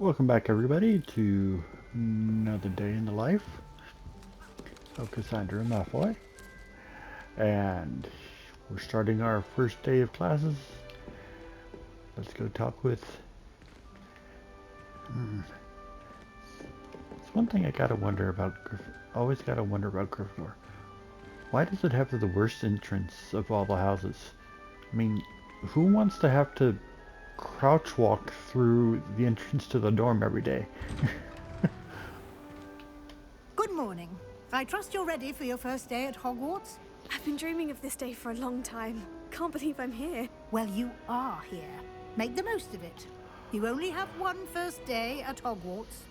Welcome back, everybody, to another day in the life of Cassandra and Malfoy. And we're starting our first day of classes. Let's go talk with... It's one thing I gotta wonder about always gotta wonder about Gryffindor. Why does it have the worst entrance of all the houses? I mean, who wants to have to crouch walk through the entrance to the dorm every day? Good morning. I trust you're ready for your first day at Hogwarts? I've been dreaming of this day for a long time. Can't believe I'm here. Well, you are here. Make the most of it. You only have one first day at Hogwarts.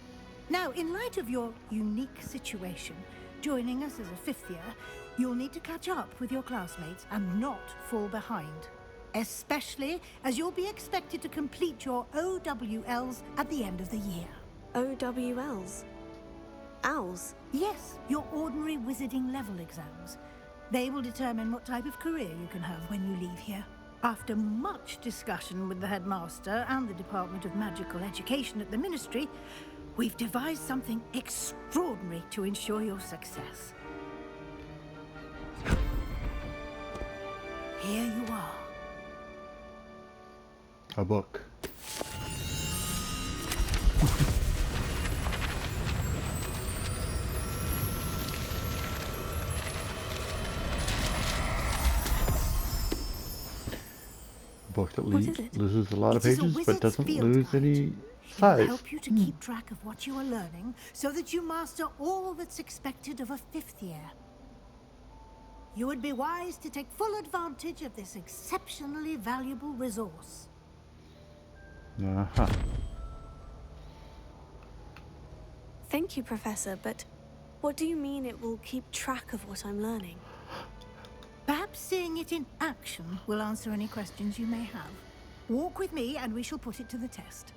Now, in light of your unique situation, joining us as a fifth year, you'll need to catch up with your classmates and not fall behind. Especially as you'll be expected to complete your OWLs at the end of the year. OWLs? Owls? Yes, your ordinary wizarding level exams. They will determine what type of career you can have when you leave here. After much discussion with the headmaster and the Department of Magical Education at the Ministry, we've devised something extraordinary to ensure your success. Here you are. A book. Book that loses a lot of pages but doesn't lose any size. It will help you to keep track of what you are learning so that you master all that's expected of a fifth year. You would be wise to take full advantage of this exceptionally valuable resource. Uh-huh. Thank you, Professor, but what do you mean it will keep track of what I'm learning? Perhaps seeing it in action will answer any questions you may have. Walk with me and we shall put it to the test.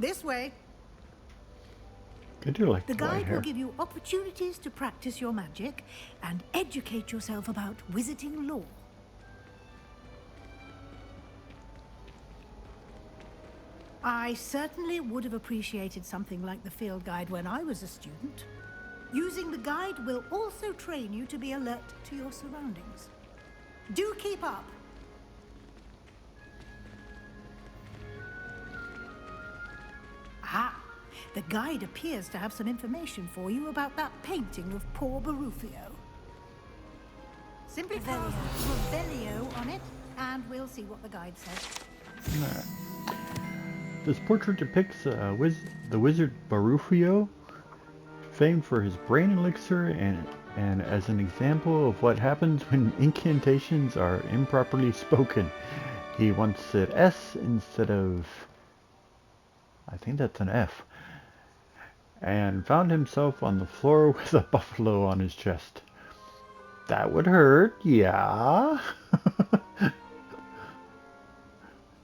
This way. I do like the the white guide hair. will give you opportunities to practice your magic and educate yourself about wizarding lore. I certainly would have appreciated something like the field guide when I was a student. Using the guide will also train you to be alert to your surroundings. Do keep up. Ah, the guide appears to have some information for you about that painting of poor Barufio. Simply cast Revelio on it, and we'll see what the guide says. Right. This portrait depicts the wizard Barufio, famed for his brain elixir and as an example of what happens when incantations are improperly spoken. He once said S instead of, I think that's an F, and found himself on the floor with a buffalo on his chest. That would hurt, yeah.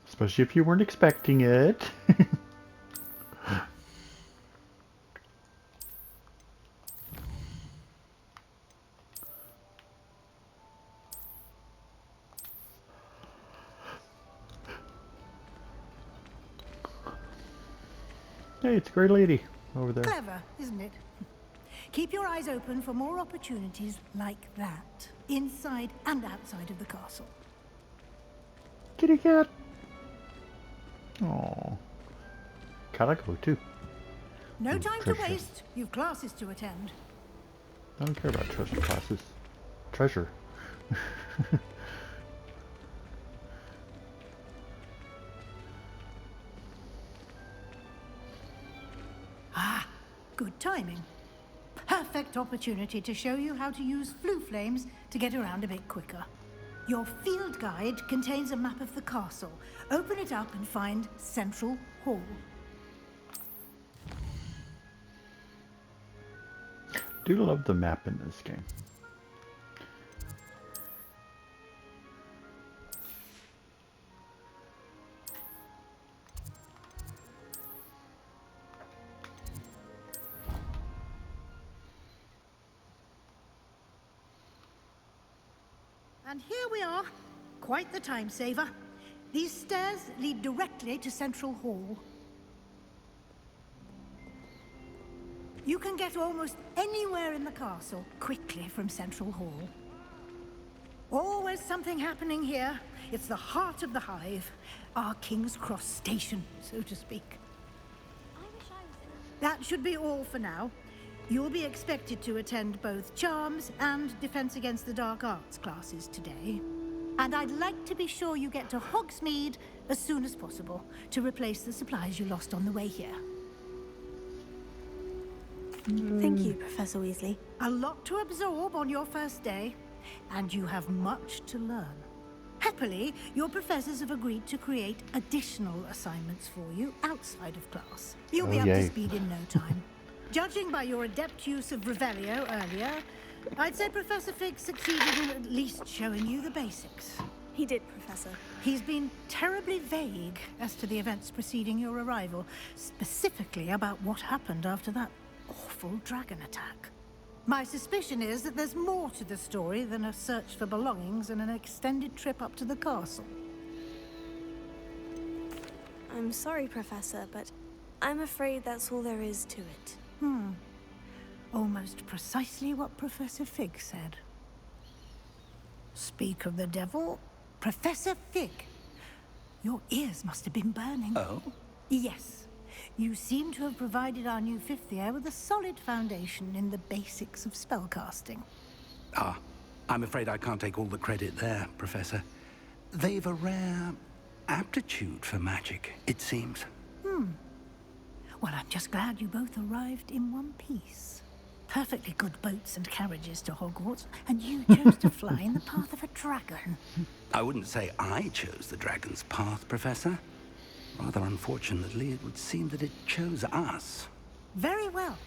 Especially if you weren't expecting it. Hey, it's a great lady over there. Clever, isn't it? Keep your eyes open for more opportunities like that, inside and outside of the castle. Kitty cat. Oh, Calico too. No time to treasure. waste. You've classes to attend. I don't care about treasure classes. Treasure. Ah, good timing. Perfect opportunity to show you how to use flue flames to get around a bit quicker. Your field guide contains a map of the castle. Open it up and find Central Hall. Do love the map in this game. And here we are. Quite the time saver. These stairs lead directly to Central Hall. You can get almost anywhere in the castle quickly from Central Hall. Always something happening here. It's the heart of the hive. Our King's Cross station, so to speak. That should be all for now. You'll be expected to attend both Charms and Defense Against the Dark Arts classes today. And I'd like to be sure you get to Hogsmeade as soon as possible to replace the supplies you lost on the way here. Thank you, Professor Weasley. A lot to absorb on your first day, and you have much to learn. Happily, your professors have agreed to create additional assignments for you outside of class. You'll be up to speed in no time. Judging by your adept use of Revelio earlier, I'd say Professor Fig succeeded in at least showing you the basics. He did, Professor. He's been terribly vague as to the events preceding your arrival, specifically about what happened after that awful dragon attack. My suspicion is that there's more to the story than a search for belongings and an extended trip up to the castle. I'm sorry, Professor, but I'm afraid that's all there is to it. Almost precisely what Professor Fig said. Speak of the devil, Professor Fig. Your ears must have been burning. Oh? Yes. You seem to have provided our new fifth year with a solid foundation in the basics of spellcasting. Ah, I'm afraid I can't take all the credit there, Professor. They've a rare aptitude for magic, it seems. Well, I'm just glad you both arrived in one piece. Perfectly good boats and carriages to Hogwarts, and you chose to fly in the path of a dragon. I wouldn't say I chose the dragon's path, Professor. Rather unfortunately, it would seem that it chose us. Very well.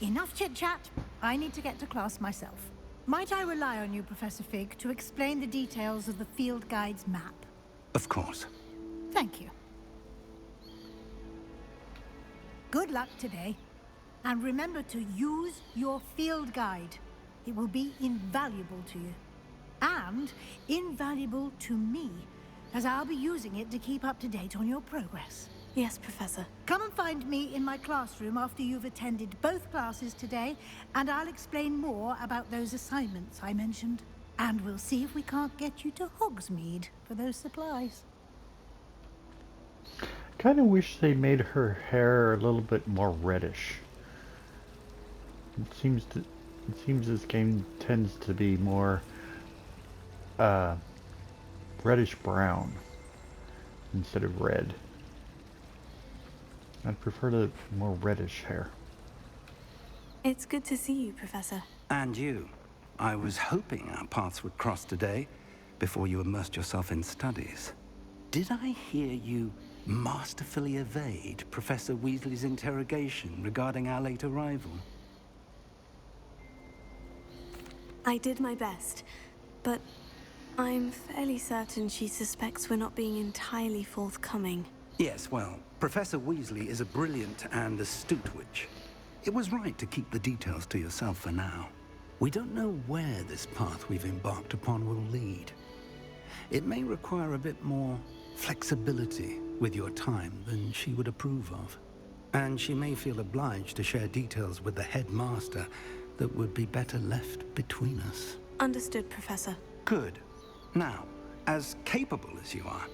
Enough chit-chat. I need to get to class myself. Might I rely on you, Professor Fig, to explain the details of the field guide's map? Of course. Thank you. Good luck today. And remember to use your field guide. It will be invaluable to you. And invaluable to me, as I'll be using it to keep up to date on your progress. Yes, Professor. Come and find me in my classroom after you've attended both classes today, and I'll explain more about those assignments I mentioned. And we'll see if we can't get you to Hogsmeade for those supplies. Kind of wish they made her hair a little bit more reddish. It seems this game tends to be more reddish brown instead of red. I'd prefer the more reddish hair. It's good to see you, Professor. And you. I was hoping our paths would cross today, before you immersed yourself in studies. Did I hear you masterfully evade Professor Weasley's interrogation regarding our late arrival? I did my best, but I'm fairly certain she suspects we're not being entirely forthcoming. Yes, well, Professor Weasley is a brilliant and astute witch. It was right to keep the details to yourself for now. We don't know where this path we've embarked upon will lead. It may require a bit more flexibility with your time than she would approve of. And she may feel obliged to share details with the headmaster that would be better left between us. Understood, Professor. Good. Now, as capable as you are,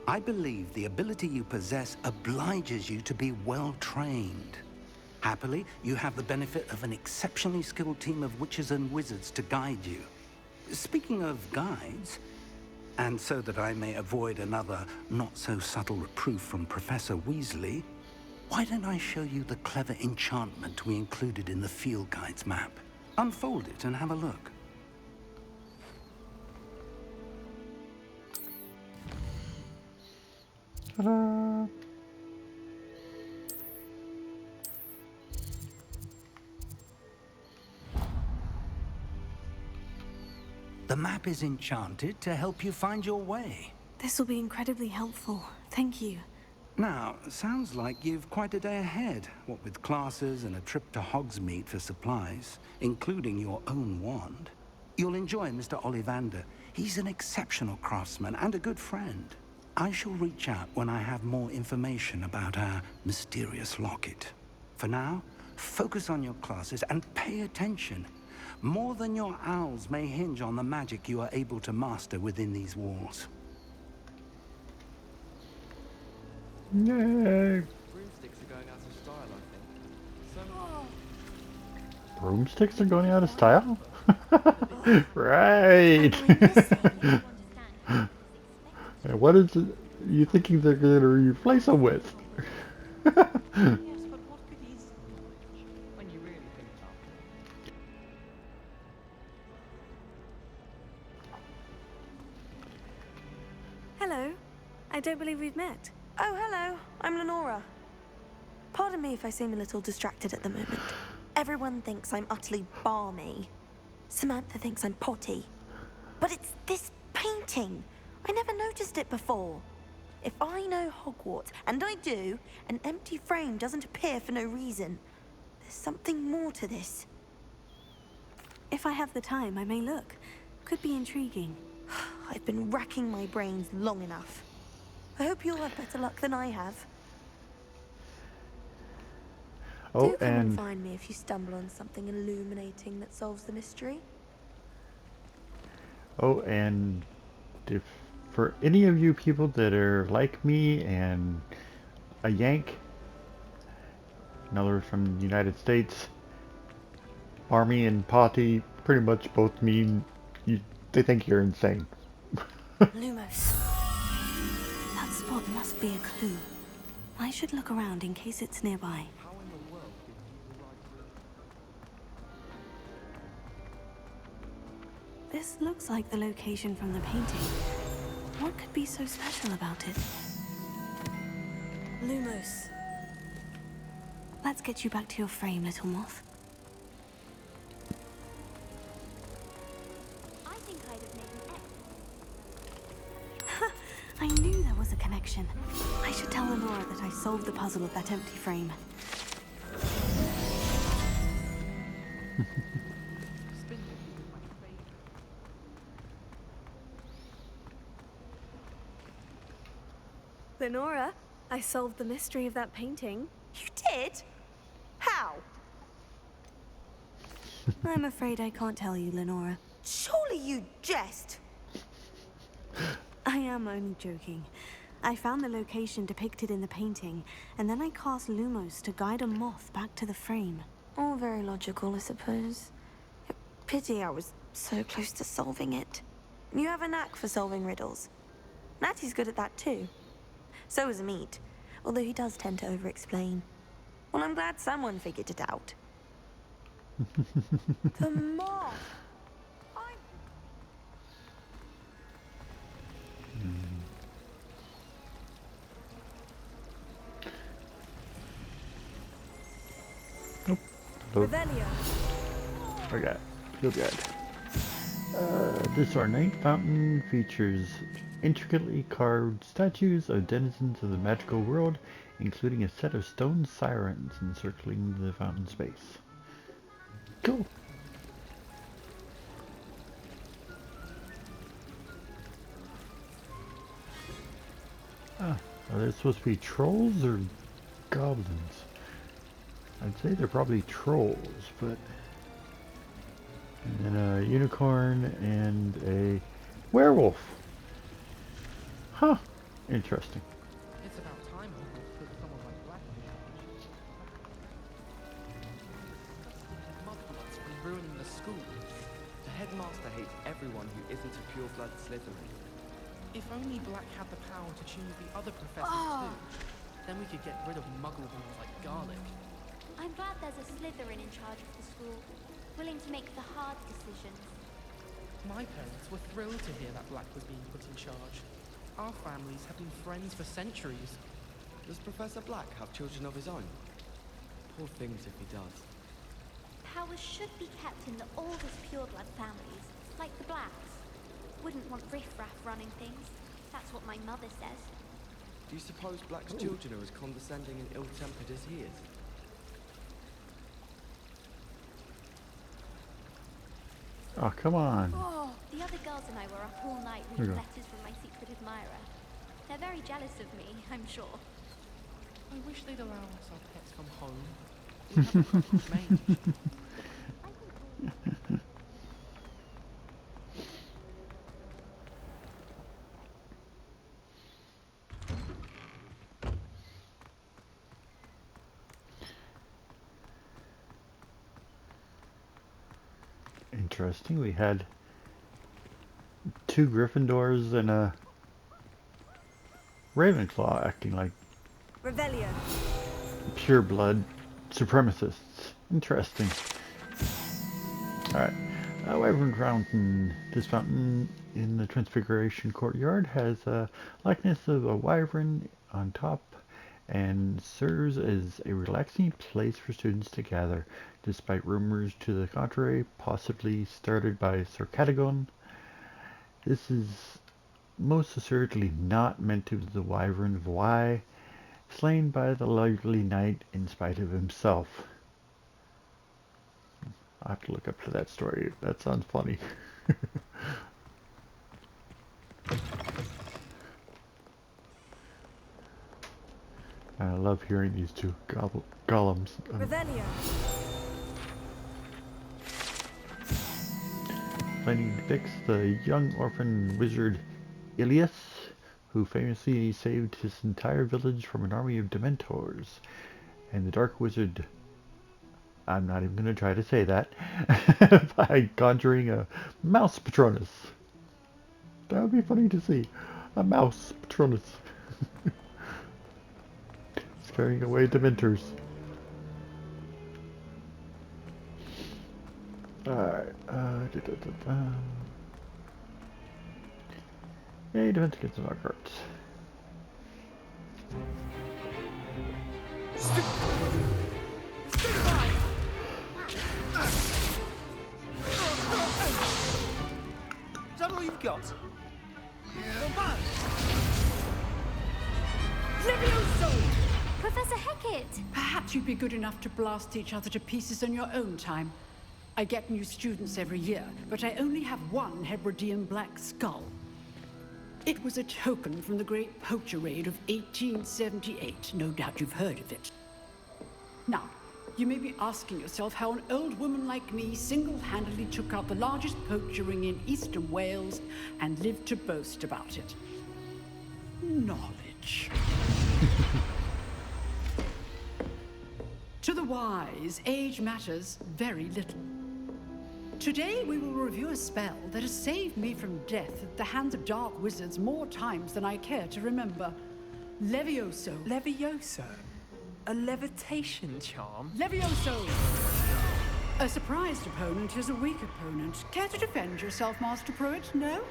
I believe the ability you possess obliges you to be well trained. Happily, you have the benefit of an exceptionally skilled team of witches and wizards to guide you. Speaking of guides, and so that I may avoid another not-so-subtle reproof from Professor Weasley, why don't I show you the clever enchantment we included in the field guide's map? Unfold it and have a look. Ta-da! The map is enchanted to help you find your way. This will be incredibly helpful. Thank you. Now, sounds like you've quite a day ahead, what with classes and a trip to Hogsmeade for supplies, including your own wand. You'll enjoy Mr. Ollivander. He's an exceptional craftsman and a good friend. I shall reach out when I have more information about our mysterious locket. For now, focus on your classes and pay attention. More than your owls may hinge on the magic you are able to master within these walls. Yay! Broomsticks are going out of style, I think. So Broomsticks are going out of style? Right! And what is it you thinking they're going to replace them with? yes, but what could easily when you really think about it? Hello. I don't believe we've met. Oh, hello. I'm Lenora. Pardon me if I seem a little distracted at the moment. Everyone thinks I'm utterly balmy. Samantha thinks I'm potty. But it's this painting. I never noticed it before. If I know Hogwarts, and I do, an empty frame doesn't appear for no reason. There's something more to this. If I have the time, I may look. Could be intriguing. I've been racking my brains long enough. I hope you'll have better luck than I have. Oh, Do come and and find me if you stumble on something illuminating that solves the mystery. oh, and if for any of you people that are like me and a Yank, in other words from the United States, Army and Potty pretty much both mean they think you're insane. Lumos. That spot must be a clue. I should look around in case it's nearby. How in the world did you write through? This looks like the location from the painting. What could be so special about it? Lumos. Let's get you back to your frame, little moth. I think I'd have made an X. I knew there was a connection. I should tell Lenora that I solved the puzzle of that empty frame. Lenora, I solved the mystery of that painting. You did? How? I'm afraid I can't tell you, Lenora. Surely you jest. I am only joking. I found the location depicted in the painting, and then I cast Lumos to guide a moth back to the frame. All very logical, I suppose. Pity I was so close to solving it. You have a knack for solving riddles. Natty's good at that too. So is Meat, although he does tend to over-explain. Well, I'm glad someone figured it out. The moth! Revelio. Okay, feel good. This ornate fountain features intricately carved statues of denizens of the magical world, including a set of stone sirens encircling the fountain space. Cool. Are they supposed to be trolls or goblins? I'd say they're probably trolls, but... And then a unicorn and a werewolf. Huh. Interesting. It's about time Hogwarts put someone like Black in charge. Mudbloods from ruining the school. The headmaster hates everyone who isn't a pure-blood Slytherin. If only Black had the power to choose the other professors too, then we could get rid of muggle balls like garlic. I'm glad there's a Slytherin in charge of the school, willing to make the hard decisions. My parents were thrilled to hear that Black was being put in charge. Our families have been friends for centuries. Does Professor Black have children of his own? Poor things if he does. Power should be kept in the oldest pureblood families, like the Blacks. Wouldn't want riffraff running things. That's what my mother says. Do you suppose Black's children are as condescending and ill-tempered as he is? Oh, come on. The other girls and I were up all night reading letters from my secret admirer. They're very jealous of me, I'm sure. I wish they'd allow us our pets from home. We haven't much mange. Interesting. We had 2 Gryffindors and a Ravenclaw acting like Revelio. pure blood supremacists. Interesting. Alright. Wyvern Fountain. This fountain in the Transfiguration Courtyard has a likeness of a wyvern on top and serves as a relaxing place for students to gather, despite rumors to the contrary, possibly started by Sir Cadogan. This is most assuredly not meant to be the wyvern of Wye, slain by the lovely knight in spite of himself. I'll have to look up to that story. That sounds funny. I love hearing these 2 golems. Revelio. Finding depicts the young orphan wizard Ilias, who famously saved his entire village from an army of Dementors, and the dark wizard, I'm not even going to try to say that, by conjuring a mouse Patronus. That would be funny to see. A mouse Patronus. Scaring away Dementors. Alright, Yay, defense against the dark arts. Is that all you've got? Professor Hecat! Perhaps you'd be good enough to blast each other to pieces on your own time. I get new students every year, but I only have one Hebridean black skull. It was a token from the Great Poacher Raid of 1878. No doubt you've heard of it. Now, you may be asking yourself how an old woman like me single-handedly took out the largest poacher ring in eastern Wales and lived to boast about it. Knowledge. To the wise, age matters very little. Today we will review a spell that has saved me from death at the hands of dark wizards more times than I care to remember. Levioso. Levioso? A levitation charm? Levioso! A surprised opponent is a weak opponent. Care to defend yourself, Master Pruitt? No?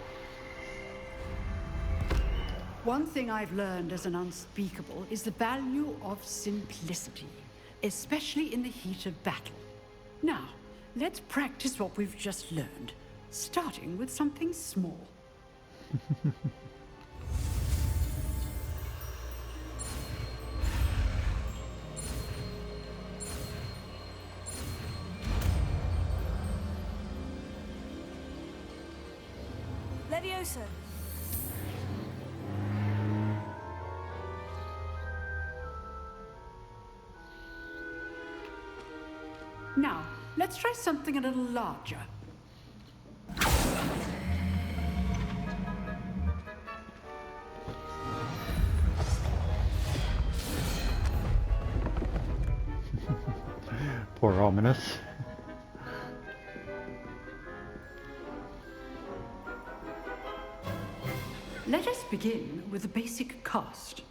One thing I've learned as an unspeakable is the value of simplicity, especially in the heat of battle. Now, let's practice what we've just learned, starting with something small. Levioso. Now, let's try something a little larger. Poor Ominous. Let us begin with the basic cast.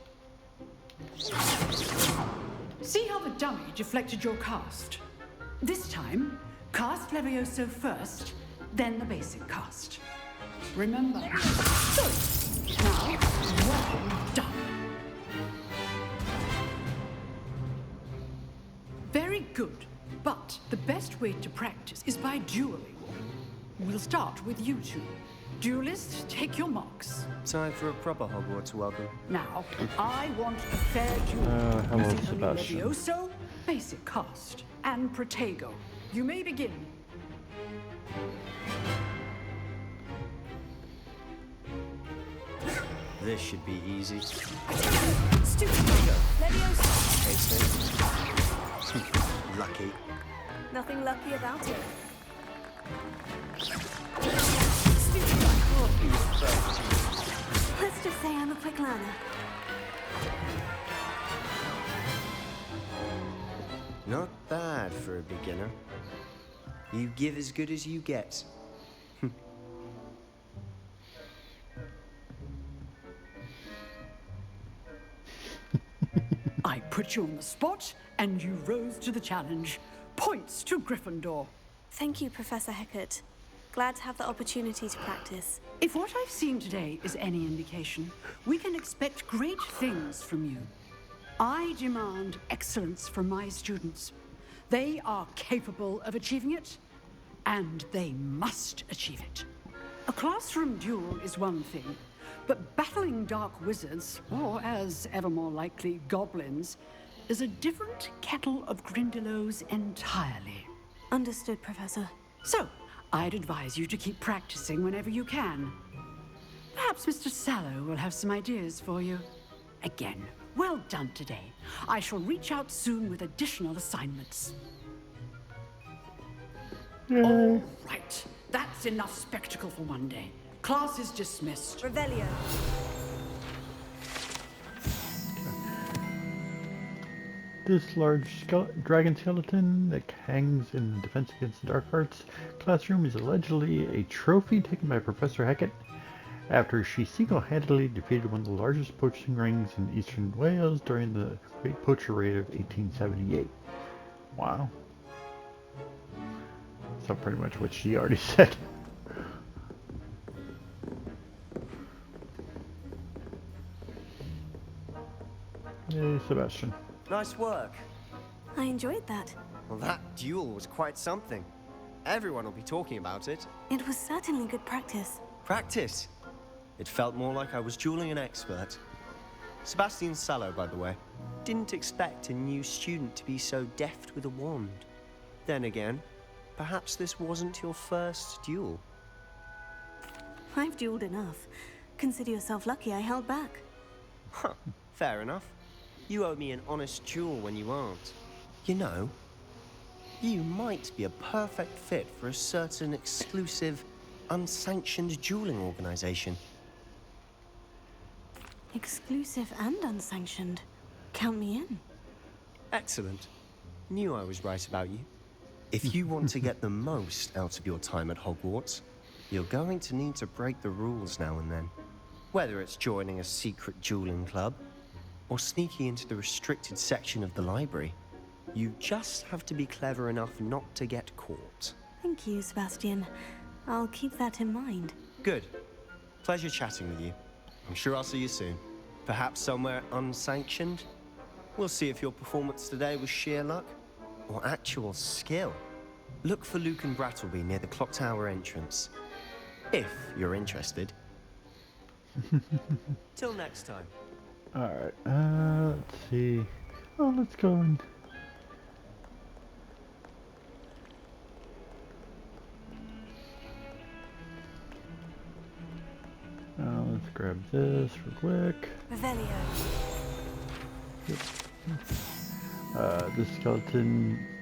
See how the dummy deflected your cast? This time, cast Levioso first, then the basic cast. Remember. Good. Now, well done. Very good. But the best way to practice is by dueling. We'll start with you two. Duelists, take your marks. Time for a proper Hogwarts welcome. Now, I want a fair duel. Hello, Using only Sebastian. Levioso, basic cast, and Protego. You may begin. This should be easy. Stupid. Leviosa. Okay, lucky. Nothing lucky about it. Let's just say I'm a quick learner. Not bad for a beginner. You give as good as you get. I put you on the spot, and you rose to the challenge. Points to Gryffindor. Thank you, Professor Hecat. Glad to have the opportunity to practice. If what I've seen today is any indication, we can expect great things from you. I demand excellence from my students. They are capable of achieving it, and they must achieve it. A classroom duel is one thing, but battling dark wizards, or as ever more likely, goblins, is a different kettle of Grindylows entirely. Understood, Professor. So, I'd advise you to keep practicing whenever you can. Perhaps Mr. Sallow will have some ideas for you. Again, well done today. I shall reach out soon with additional assignments. All right, that's enough spectacle for one day. Class is dismissed. Revelio. This large dragon skeleton that hangs in the Defense Against the Dark Arts classroom is allegedly a trophy taken by Professor Hecat after she single-handedly defeated one of the largest poaching rings in eastern Wales during the Great Poacher Raid of 1878. Wow. So pretty much what she already said. Hey, Sebastian. Nice work. I enjoyed that. Well, that duel was quite something. Everyone will be talking about it. It was certainly good practice. Practice. It felt more like I was dueling an expert. Sebastian Sallow, by the way. Didn't expect a new student to be so deft with a wand. Then again, perhaps this wasn't your first duel. I've dueled enough. Consider yourself lucky I held back. Huh, fair enough. You owe me an honest duel when you aren't. You know, you might be a perfect fit for a certain exclusive, unsanctioned dueling organization. Exclusive and unsanctioned. Count me in. Excellent. Knew I was right about you. If you want to get the most out of your time at Hogwarts, you're going to need to break the rules now and then. Whether it's joining a secret dueling club, or sneaking into the restricted section of the library, you just have to be clever enough not to get caught. Thank you, Sebastian. I'll keep that in mind. Good. Pleasure chatting with you. I'm sure I'll see you soon. Perhaps somewhere unsanctioned? We'll see if your performance today was sheer luck or actual skill. Look for Luke and Brattleby near the clock tower entrance. If you're interested. Till next time. Alright, let's see. Oh, let's go and... let's grab this real quick. Revelio.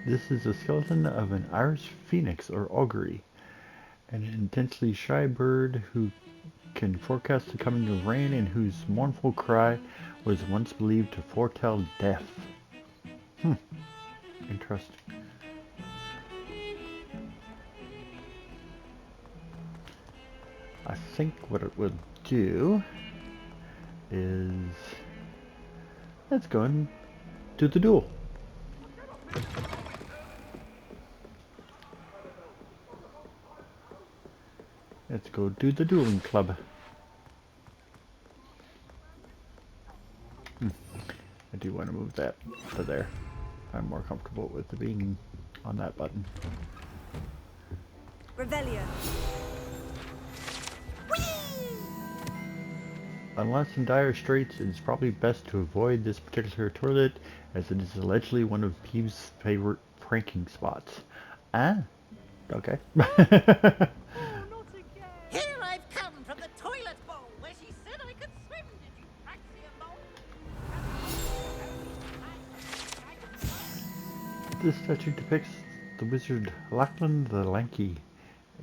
This is a skeleton of an Irish phoenix or augury, an intensely shy bird who can forecast the coming of rain and whose mournful cry was once believed to foretell death. Interesting. I think what it will do is let's go and do the duel. Let's go do the dueling club. I do want to move that to there. I'm more comfortable with it being on that button. Revelio. Unless in dire straits, it is probably best to avoid this particular toilet, as it is allegedly one of Peeve's favorite pranking spots. Ah, okay. Here I've come from the toilet bowl, where she said I could swim This statue depicts the wizard Lachlan the Lanky,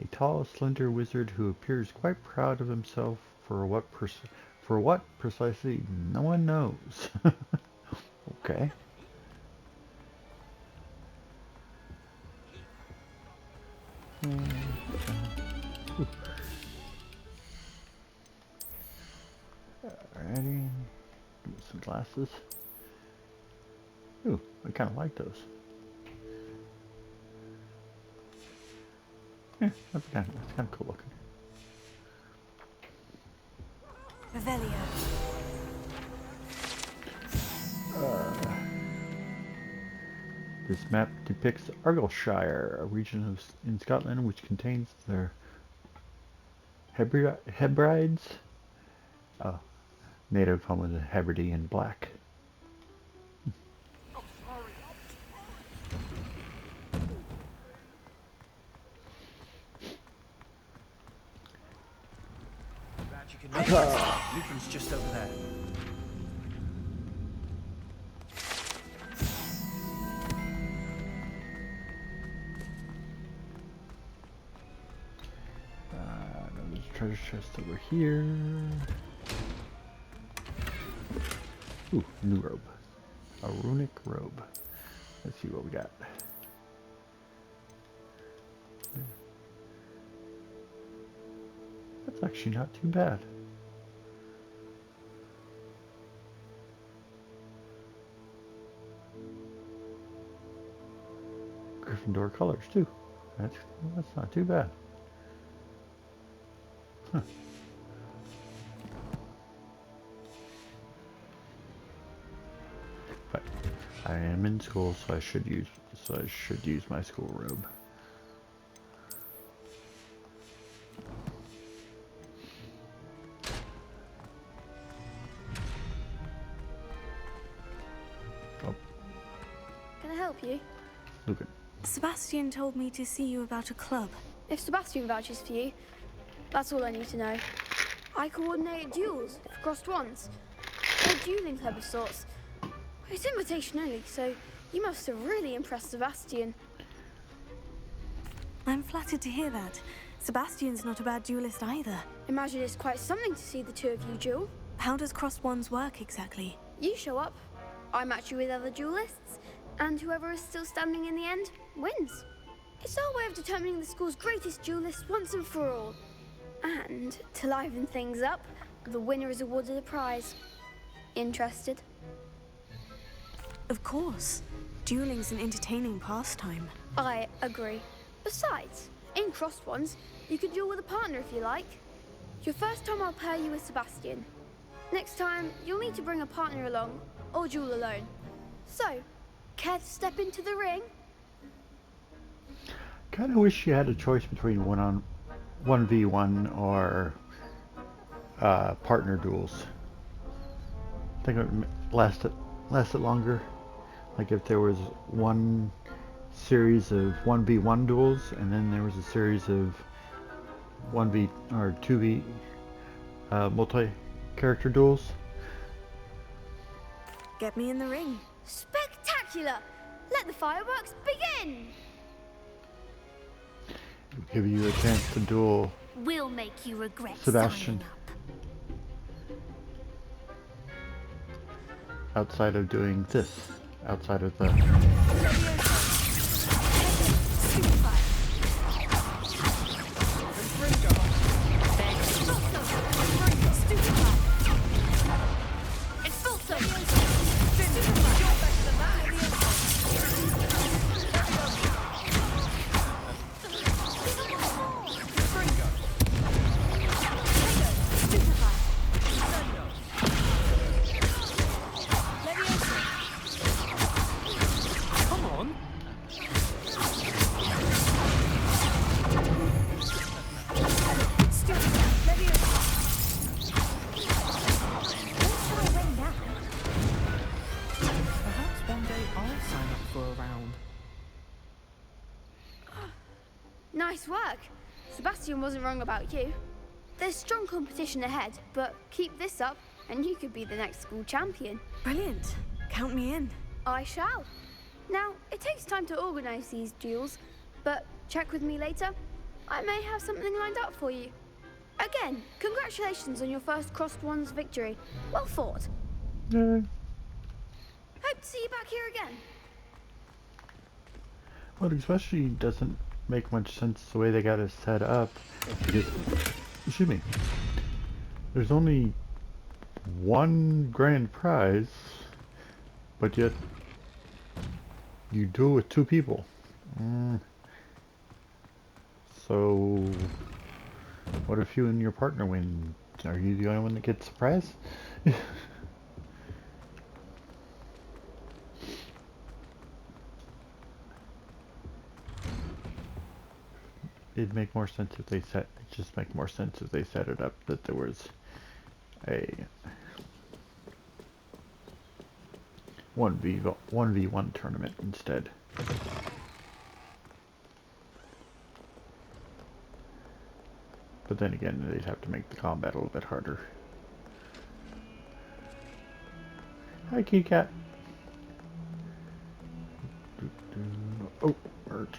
a tall, slender wizard who appears quite proud of himself for what precisely no one knows. Okay. Alrighty. Give me some glasses. Ooh, I kind of like those. Yeah, that's kind of cool looking. Revelio. This map depicts Argyllshire, a region in Scotland which contains the Hebrides, native home of the Hebridean black. Lucan's just over there. There's a treasure chest over here. Ooh, new robe. A runic robe. Let's see what we got. That's actually not too bad. Gryffindor colors too. That's not too bad. Huh. But I am in school, so I should use my school robe. Oh. Can I help you? Lucan. Sebastian told me to see you about a club. If Sebastian vouches for you, that's all I need to know. I coordinate duels for crossed wands. A dueling club of sorts. It's invitation only, so you must have really impressed Sebastian. I'm flattered to hear that. Sebastian's not a bad duelist either. Imagine it's quite something to see the two of you duel. How does crossed wands work exactly? You show up, I match you with other duelists, and whoever is still standing in the end wins. It's our way of determining the school's greatest duelist once and for all. And to liven things up, the winner is awarded a prize. Interested? Of course. Dueling's an entertaining pastime. I agree. Besides, in crossed ones, you can duel with a partner if you like. Your first time I'll pair you with Sebastian. Next time, you'll need to bring a partner along, or duel alone. So, care to step into the ring? Kind of wish you had a choice between 1v1 or partner duels. I think it would last longer. Like if there was one series of 1v1 duels and then there was a series of 1v or 2v multi-character duels. Get me in the ring. Spectacular! Let the fireworks begin! It'll give you a chance to duel We'll make you regret Sebastian. signing up. Outside of doing this. Outside of the... Nice work. Sebastian wasn't wrong about you. There's strong competition ahead, but keep this up and you could be the next school champion. Brilliant. Count me in. I shall. Now, it takes time to organize these duels, but check with me later. I may have something lined up for you. Again, congratulations on your first Crossed Wands victory. Well fought. Yay. Hope to see you back here again. Well, it especially doesn't make much sense the way they got it set up. Because, excuse me, there's only one grand prize, but yet you duel with 2 people. So, what if you and your partner win? Are you the only one that gets the prize? It'd make more sense if they just make more sense if they set it up that there was a 1v1 tournament instead. But then again, they'd have to make the combat a little bit harder. Hi, kitty cat. Oh, hurt.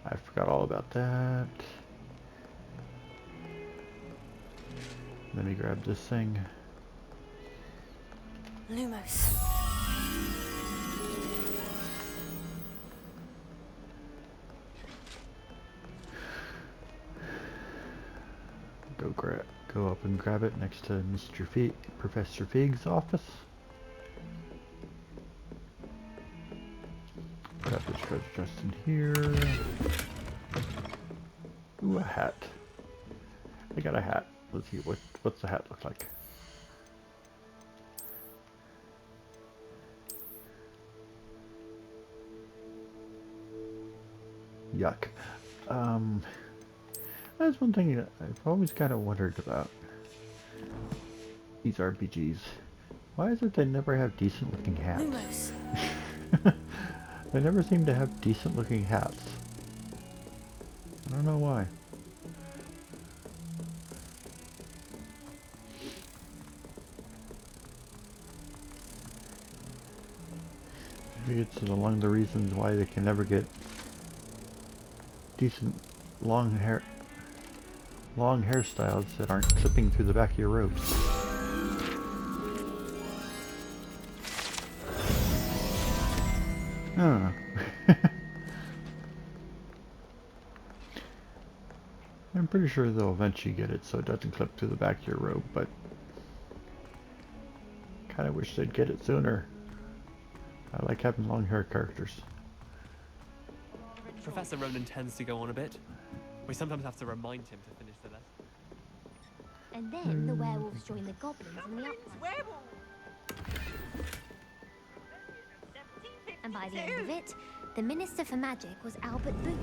I forgot all about that. Let me grab this thing. Lumos. Go up and grab it next to Professor Fig's office. Grab this treasure chest in here. Ooh, a hat. I got a hat. Let's see what's the hat look like. Yuck. That's one thing that I've always kind of wondered about these RPGs. Why is it they never have decent looking hats? They never seem to have decent looking hats. I don't know why. Maybe it's along the reasons why they can never get decent long hairstyles that aren't clipping through the back of your robes. I don't know. I'm pretty sure they'll eventually get it so it doesn't clip through the back of your robe, but kinda wish they'd get it sooner. I like having long hair characters. Professor Ronan tends to go on a bit. We sometimes have to remind him to finish the lesson. And then the werewolves join the goblins in the uplands. And by the end of it, the Minister for Magic was Albert Boot.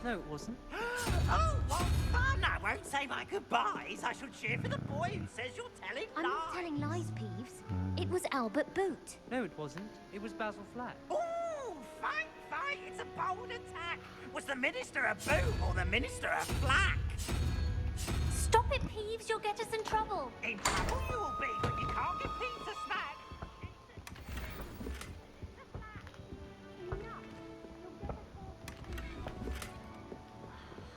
No, it wasn't. Oh, what fun! I won't say my goodbyes. I shall cheer for the boy who says you're telling I'm lies. not telling lies, Peeves. It was Albert Boot. No, it wasn't. It was Basil Flack. Oh, fight! It's a bold attack. Was the Minister a boot or the Minister a flack? Stop it, Peeves. You'll get us in trouble. In trouble you will be, but you can't give Peeves a smack.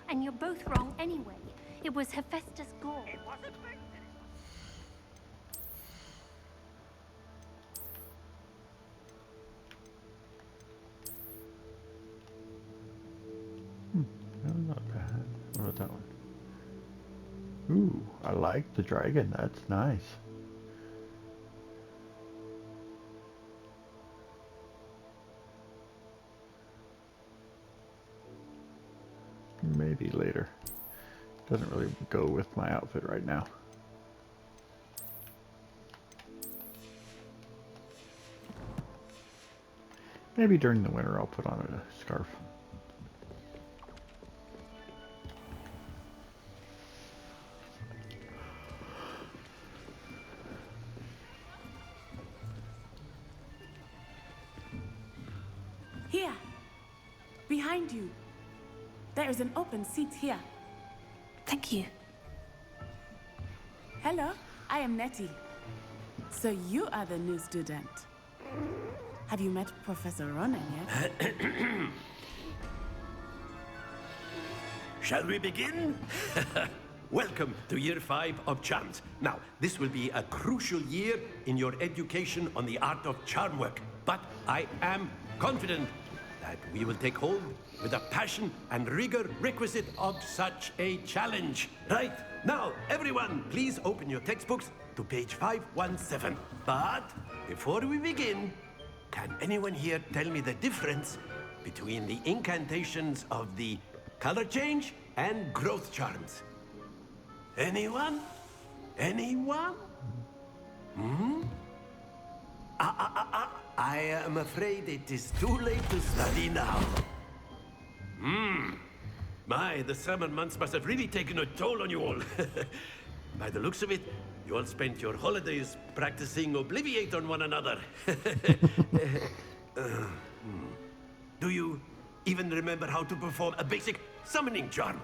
And you're both wrong anyway. It was Hephaestus Gore. It wasn't boot. Not bad. What about that one? Ooh, I like the dragon. That's nice. Maybe later. Doesn't really go with my outfit right now. Maybe during the winter I'll put on a scarf. Here, behind you. There is an open seat here. Thank you. Hello, I am Nettie. So you are the new student. Have you met Professor Ronan yet? Shall we begin? Welcome to Year 5 of Charms. Now, this will be a crucial year in your education on the art of charm work. But I am confident that we will take hold with the passion and rigor requisite of such a challenge. Right, now, everyone, please open your textbooks to page 517. But before we begin, can anyone here tell me the difference between the incantations of the color change and growth charms? Anyone? Anyone? Hmm? I am afraid it is too late to study now. My, the summer months must have really taken a toll on you all. By the looks of it, you all spent your holidays practicing Obliviate on one another. Do you even remember how to perform a basic summoning charm?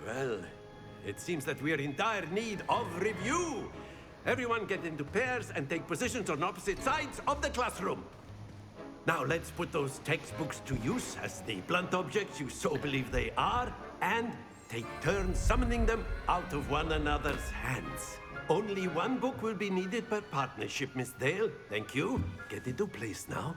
Well, it seems that we are in dire need of review. Everyone get into pairs and take positions on opposite sides of the classroom. Now let's put those textbooks to use as the blunt objects you so believe they are, and take turns summoning them out of one another's hands. Only one book will be needed per partnership, Miss Dale. Thank you. Get into place now.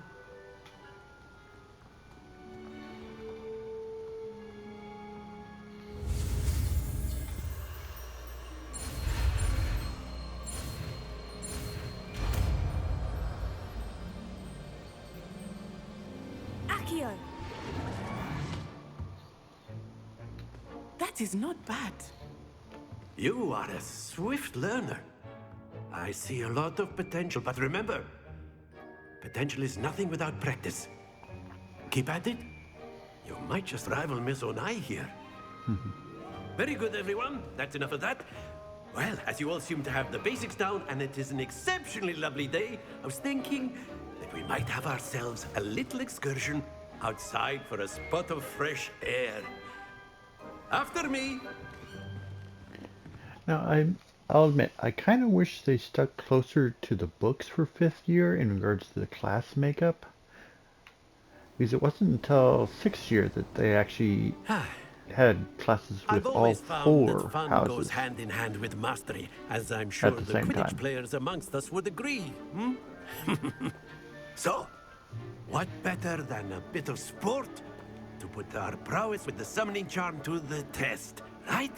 Accio! That is not bad. You are a swift learner. I see a lot of potential, but remember, potential is nothing without practice. Keep at it. You might just rival Miss Onai here. Very good, everyone. That's enough of that. Well, as you all seem to have the basics down, and it is an exceptionally lovely day, I was thinking that we might have ourselves a little excursion outside for a spot of fresh air. After me. Now, I'll admit, I kind of wish they stuck closer to the books for 5th year in regards to the class makeup. Because it wasn't until 6th year that they actually had classes with all 4 fun houses goes hand in hand with mastery, as I'm sure at the the same Quidditch time. players amongst us would agree. So, what better than a bit of sport to put our prowess with the summoning charm to the test, right?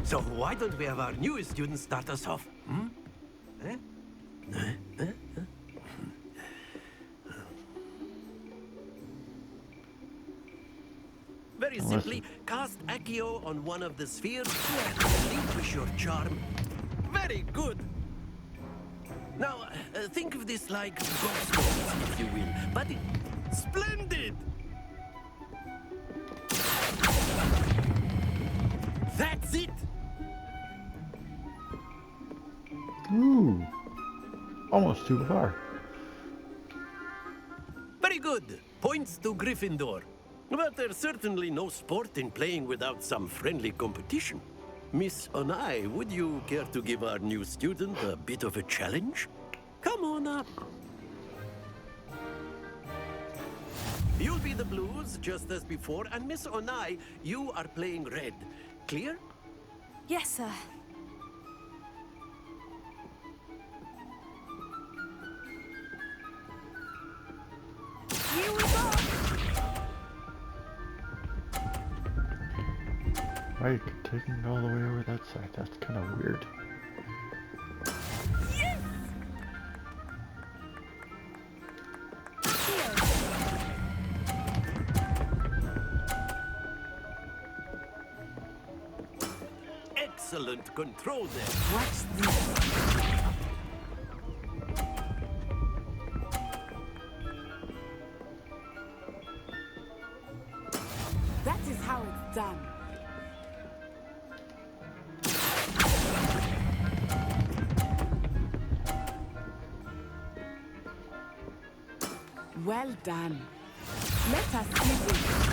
So why don't we have our newest student start us off? Very simply, cast Accio on one of the spheres and relinquish your charm. Very good. Now, think of this like ghost stories, if you will. But splendid! That's it! Ooh, almost too far. Very good. Points to Gryffindor. But there's certainly no sport in playing without some friendly competition. Miss Onai, would you care to give our new student a bit of a challenge? Come on up. You'll be the blues, just as before, and Miss Onai, you are playing red. Clear? Yes, sir. Here we go! Why are you taking it all the way over that side? That's kind of weird. Yes! Excellent control there. Watch this. That is how it's done. Well done. Let us see this.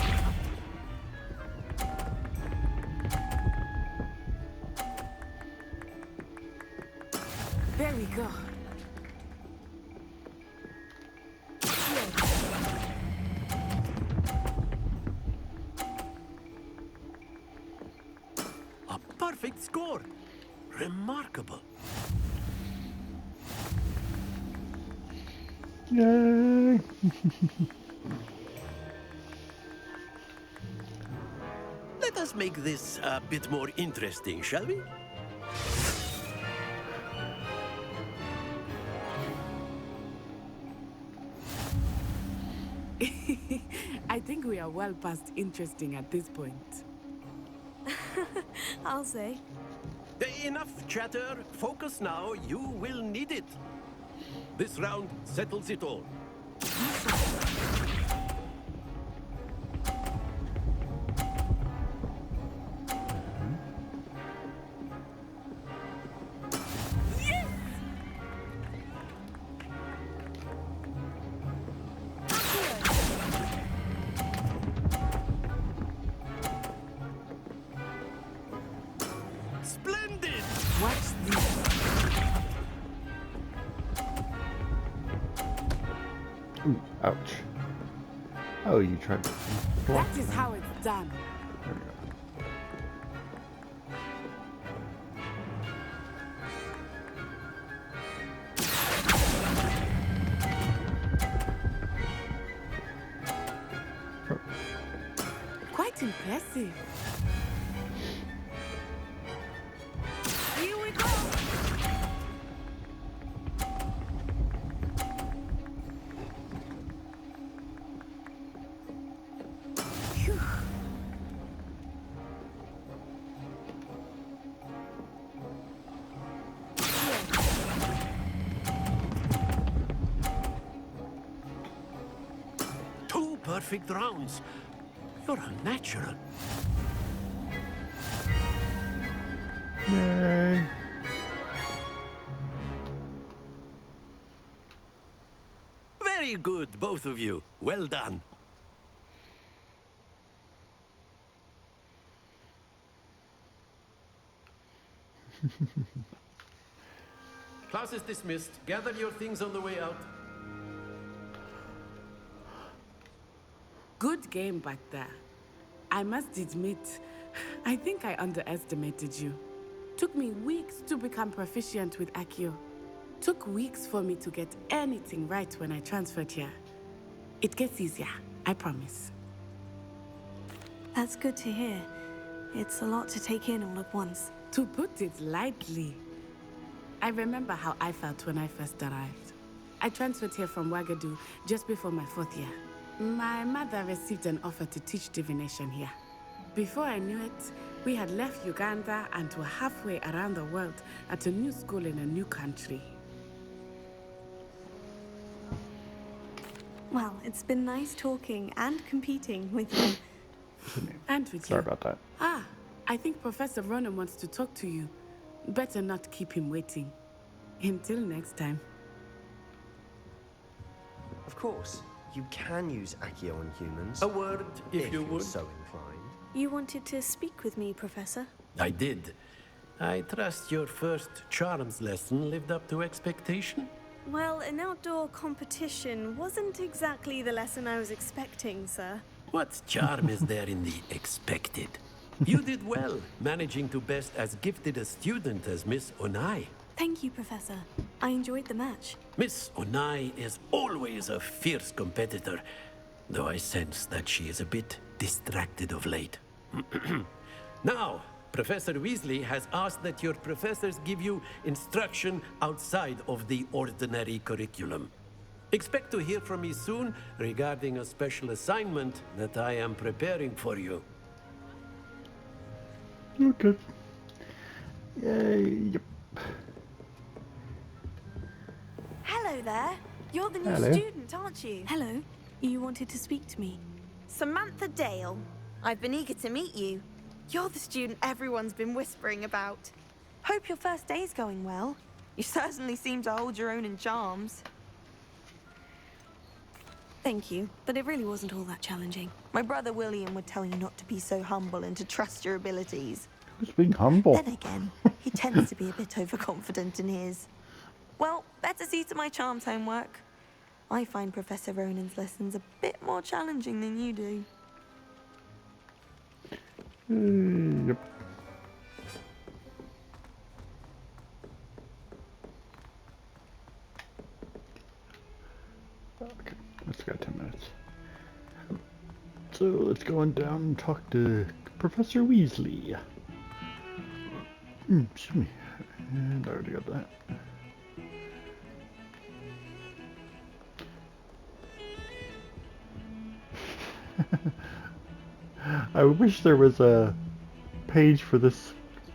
There we go. A perfect score. Remarkable. Yay! Let us make this a bit more interesting, shall we? I think we are well past interesting at this point. I'll say. Enough chatter. Focus now. You will need it. This round settles it all. Splendid! Watch this. Ooh, ouch. Oh, you tried to block That is how it's done. There we go. Quite impressive. Here we go. Phew. Two perfect rounds. You're a natural. Yay! Very good, both of you. Well done. Class is dismissed. Gather your things on the way out. Good game back there. I must admit, I think I underestimated you. Took me weeks to become proficient with Accio. Took weeks for me to get anything right when I transferred here. It gets easier, I promise. That's good to hear. It's a lot to take in all at once. To put it lightly, I remember how I felt when I first arrived. I transferred here from Wagadu just before my 4th year. My mother received an offer to teach divination here. Before I knew it, we had left Uganda and were halfway around the world at a new school in a new country. Well, it's been nice talking and competing with you. And with Sorry you. about that. Ah, I think Professor Ronan wants to talk to you. Better not keep him waiting. Until next time. Of course, you can use Accio on humans. A word, if you you're would. so inclined. You wanted to speak with me, Professor? I did. I trust your first charms lesson lived up to expectation? Well, an outdoor competition wasn't exactly the lesson I was expecting, sir. What charm is there in the expected? You did well, managing to best as gifted a student as Miss Onai. Thank you, Professor. I enjoyed the match. Miss Onai is always a fierce competitor, though I sense that she is a bit distracted of late. Now, Professor Weasley has asked that your professors give you instruction outside of the ordinary curriculum. Expect to hear from me soon regarding a special assignment that I am preparing for you. Okay. Yay. Yep. Hello there. You're the new Hello. student, aren't you? Hello. You wanted to speak to me. Samantha Dale. I've been eager to meet you. You're the student everyone's been whispering about. Hope your first day's going well. You certainly seem to hold your own in charms. Thank you, but it really wasn't all that challenging. My brother William would tell you not to be so humble and to trust your abilities. Who's being humble? Then again, he tends to be a bit overconfident in his. Well, better see to my charms homework. I find Professor Ronan's lessons a bit more challenging than you do. Yep. Okay, let's got 10 minutes. So let's go on down and talk to Professor Weasley. Excuse me. And I already got that. I wish there was a page for this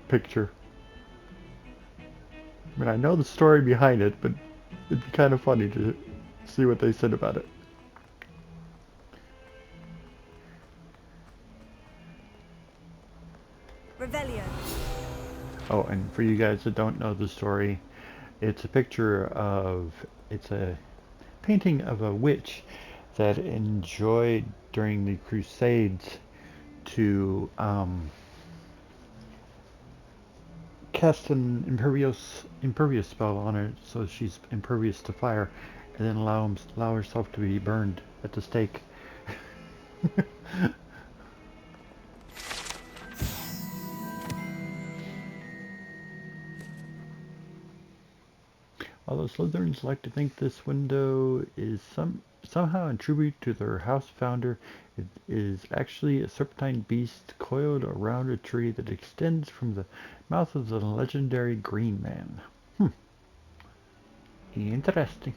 picture. I mean, I know the story behind it, but it'd be kind of funny to see what they said about it. Revelio. Oh, and for you guys that don't know the story, it's a picture of, it's a painting of a witch that enjoyed during the Crusades to cast an impervious spell on her, so she's impervious to fire, and then allow herself to be burned at the stake. Although Slytherins like to think this window is somehow in tribute to their house founder, it is actually a serpentine beast coiled around a tree that extends from the mouth of the legendary Green Man. Interesting.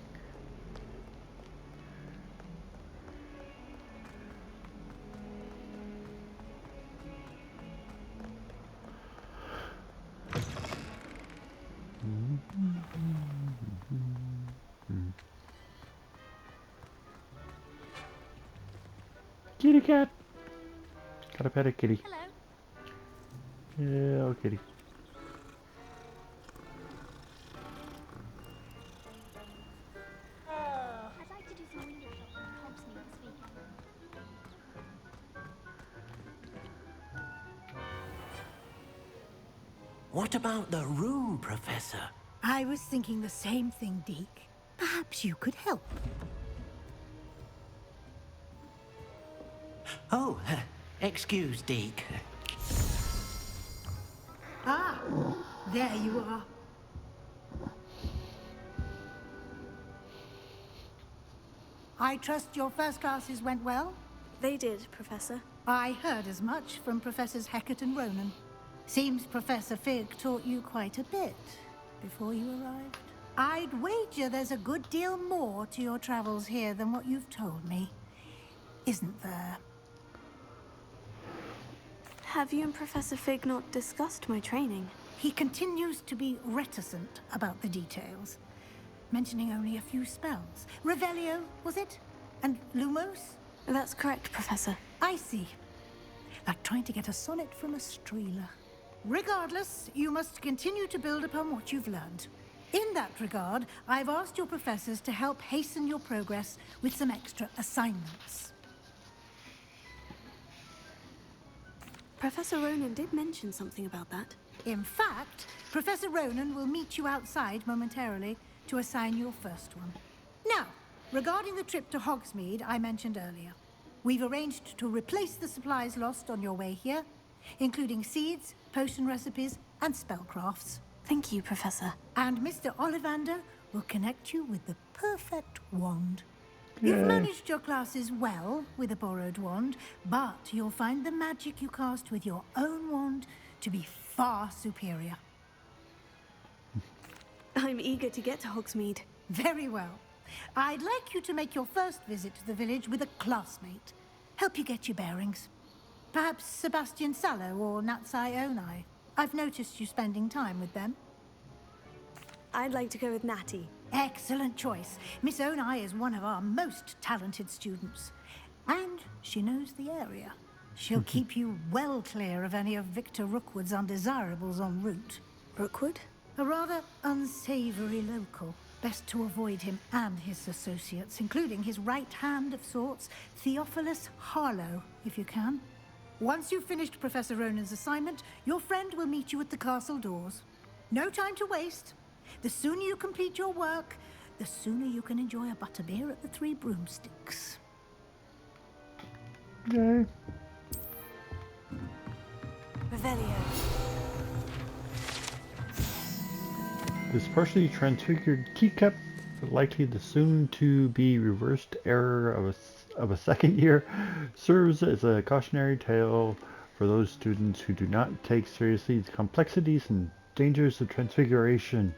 Kitty cat. Gotta pet a kitty. Hello. Yeah, oh kitty. I'd like to do some window shopping in Hogsmeade this weekend. What about the room, Professor? I was thinking the same thing, Deke. Perhaps you could help. Oh, excuse, Deke. Ah, there you are. I trust your first classes went well? They did, Professor. I heard as much from Professors Hecat and Ronan. Seems Professor Fig taught you quite a bit before you arrived. I'd wager there's a good deal more to your travels here than what you've told me. Isn't there? Have you and Professor Fig not discussed my training? He continues to be reticent about the details, mentioning only a few spells. Revelio, was it? And Lumos? That's correct, Professor. I see. Like trying to get a sonnet from a streeler. Regardless, you must continue to build upon what you've learned. In that regard, I've asked your professors to help hasten your progress with some extra assignments. Professor Ronan did mention something about that. In fact, Professor Ronan will meet you outside momentarily to assign your first one. Now, regarding the trip to Hogsmeade I mentioned earlier, we've arranged to replace the supplies lost on your way here, including seeds, potion recipes, and spellcrafts. Thank you, Professor. And Mr. Ollivander will connect you with the perfect wand. Yay. You've managed your classes well with a borrowed wand, but you'll find the magic you cast with your own wand to be far superior. I'm eager to get to Hogsmeade. Very well. I'd like you to make your first visit to the village with a classmate. Help you get your bearings. Perhaps Sebastian Sallow or Natsai Onai. I've noticed you spending time with them. I'd like to go with Natty. Excellent choice. Miss Onai is one of our most talented students. And she knows the area. She'll keep you well clear of any of Victor Rookwood's undesirables en route. Rookwood? A rather unsavory local, best to avoid him and his associates, including his right hand of sorts, Theophilus Harlow, if you can. Once you've finished Professor Ronan's assignment, your friend will meet you at the castle doors. No time to waste. The sooner you complete your work, the sooner you can enjoy a butterbeer at the Three Broomsticks. Yay. Revelio. This partially transfigured teacup, likely the soon-to-be reversed error of a second year, serves as a cautionary tale for those students who do not take seriously the complexities and dangers of transfiguration.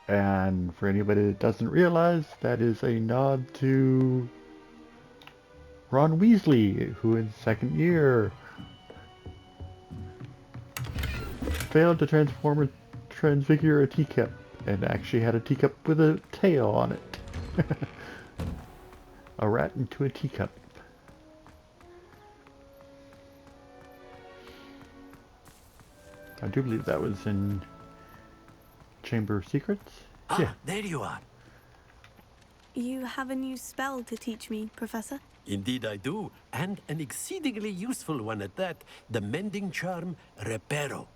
And for anybody that doesn't realize, that is a nod to Ron Weasley, who in second year failed to transfigure a teacup, and actually had a teacup with a tail on it. A rat into a teacup. I do believe that was in Chamber of Secrets. Ah, Yeah. there you are. You have a new spell to teach me, Professor? Indeed I do, and an exceedingly useful one at that. The mending charm, Reparo.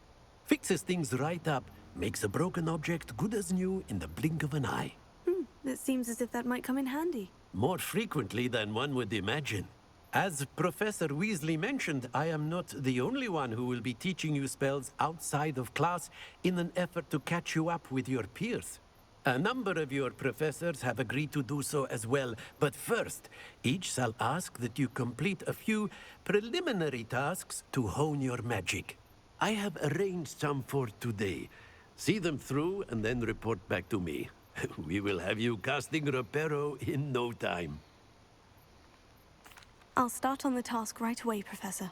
Fixes things right up, makes a broken object good as new in the blink of an eye. It seems as if that might come in handy. More frequently than one would imagine. As Professor Weasley mentioned, I am not the only one who will be teaching you spells outside of class in an effort to catch you up with your peers. A number of your professors have agreed to do so as well, but first, each shall ask that you complete a few preliminary tasks to hone your magic. I have arranged some for today. See them through and then report back to me. We will have you casting Reparo in no time. I'll start on the task right away, Professor.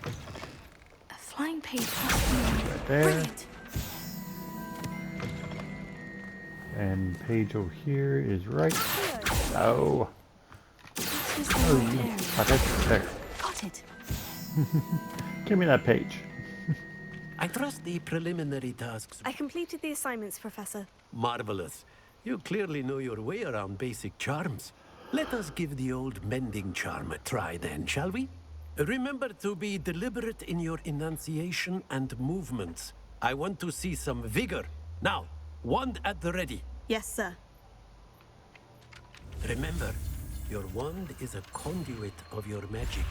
A flying page. There. Brilliant. And page over here is right. Oh. There. Got it. Give me that page. I trust the preliminary tasks. I completed the assignments, Professor. Marvelous. You clearly know your way around basic charms. Let us give the old mending charm a try then, shall we? Remember to be deliberate in your enunciation and movements. I want to see some vigor. Now, wand at the ready. Yes, sir. Remember, your wand is a conduit of your magic.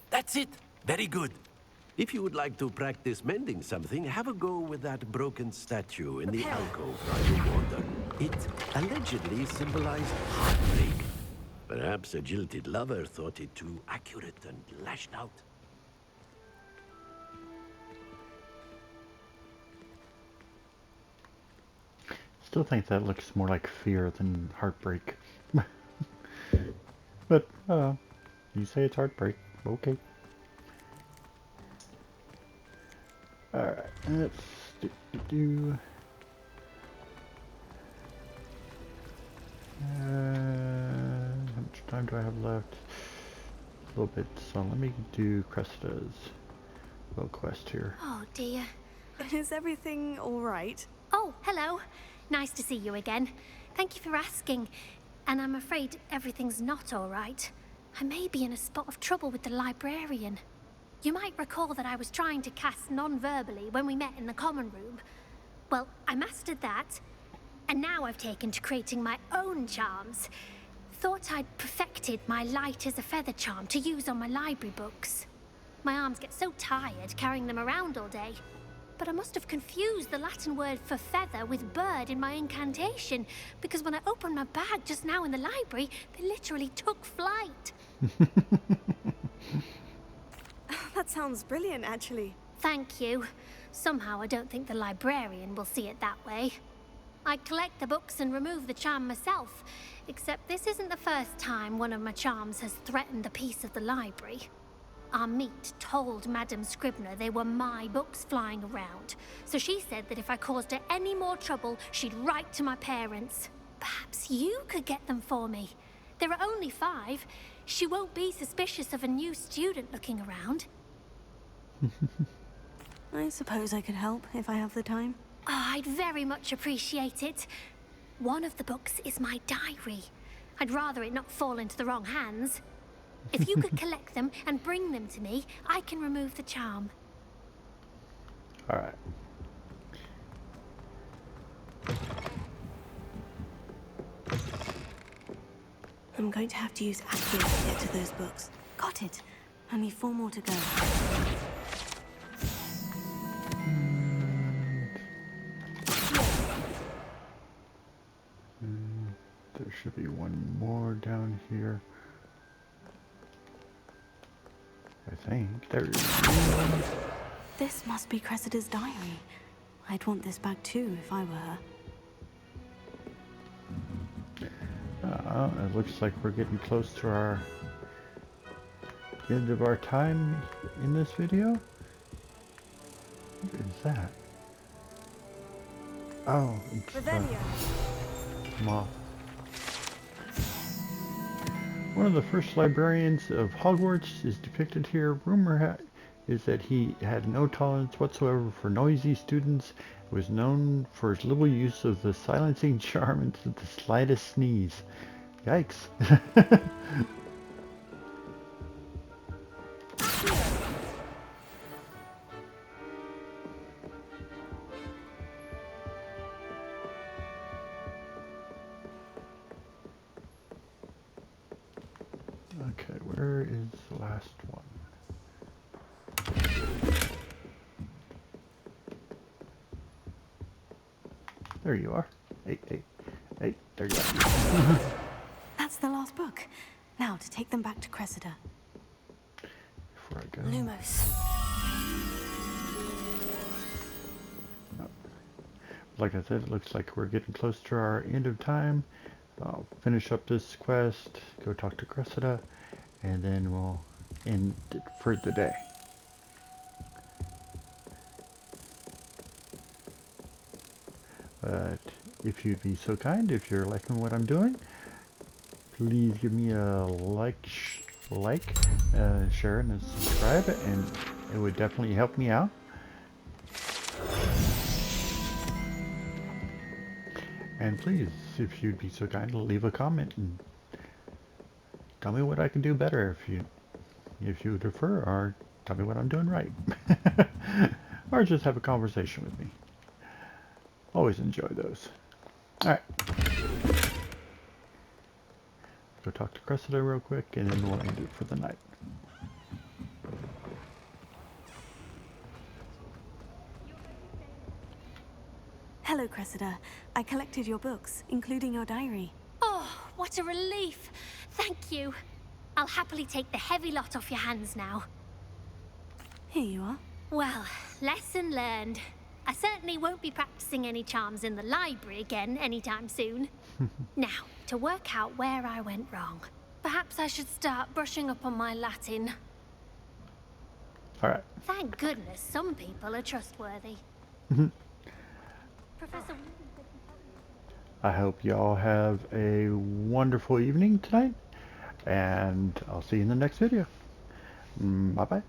That's it. Very good. If you would like to practice mending something, have a go with that broken statue in the alcove while you wander. It allegedly symbolized heartbreak. Perhaps a jilted lover thought it too accurate and lashed out. Still think that looks more like fear than heartbreak. But, you say it's heartbreak. Okay. Alright, let's do. How much time do I have left? A little bit, so let me do Cressida's little quest here. Oh dear. Is everything all right? Oh, hello. Nice to see you again. Thank you for asking. And I'm afraid everything's not all right. I may be in a spot of trouble with the librarian. You might recall that I was trying to cast non-verbally when we met in the common room. Well, I mastered that, and now I've taken to creating my own charms. Thought I'd perfected my light as a feather charm to use on my library books. My arms get so tired carrying them around all day. But I must have confused the Latin word for feather with bird in my incantation, because when I opened my bag just now in the library, they literally took flight. That sounds brilliant, actually. Thank you. Somehow I don't think the librarian will see it that way. I collect the books and remove the charm myself, except this isn't the first time one of my charms has threatened a piece of the library. Our meet told Madame Scribner they were my books flying around, so she said that if I caused her any more trouble, she'd write to my parents. Perhaps you could get them for me. There are only 5. She won't be suspicious of a new student looking around. I suppose I could help if I have the time. Oh, I'd very much appreciate it. One of the books is my diary. I'd rather it not fall into the wrong hands. If you could collect them and bring them to me, I can remove the charm. Alright. I'm going to have to use Accio to get to those books. Got it. Only 4 more to go. There should be one more down here. I think there is. This must be Cressida's diary. I'd want this back too if I were her. It looks like we're getting close to our end of our time in this video. What is that? Oh, it's moth. One of the first librarians of Hogwarts is depicted here. Rumor is that he had no tolerance whatsoever for noisy students. Was known for his liberal use of the silencing charm into the slightest sneeze. Yikes. Okay, where is the last one? There you are. Hey, there you are. That's the last book. Now to take them back to Cressida. Before I go. Lumos. Like I said, it looks like we're getting close to our end of time. I'll finish up this quest, go talk to Cressida, and then we'll end it for the day. But if you'd be so kind, if you're liking what I'm doing, please give me a share and a subscribe, and it would definitely help me out. And please, if you'd be so kind, leave a comment and tell me what I can do better if you would prefer, or tell me what I'm doing right. Or just have a conversation with me. Always enjoy those. Alright. Go talk to Cressida real quick, and then we'll end it for the night. Hello, Cressida. I collected your books, including your diary. Oh, what a relief. Thank you. I'll happily take the heavy lot off your hands now. Here you are. Well, lesson learned. I certainly won't be practicing any charms in the library again anytime soon. Now, to work out where I went wrong. Perhaps I should start brushing up on my Latin. Alright. Thank goodness some people are trustworthy. Professor... I hope y'all have a wonderful evening tonight, and I'll see you in the next video. Bye-bye.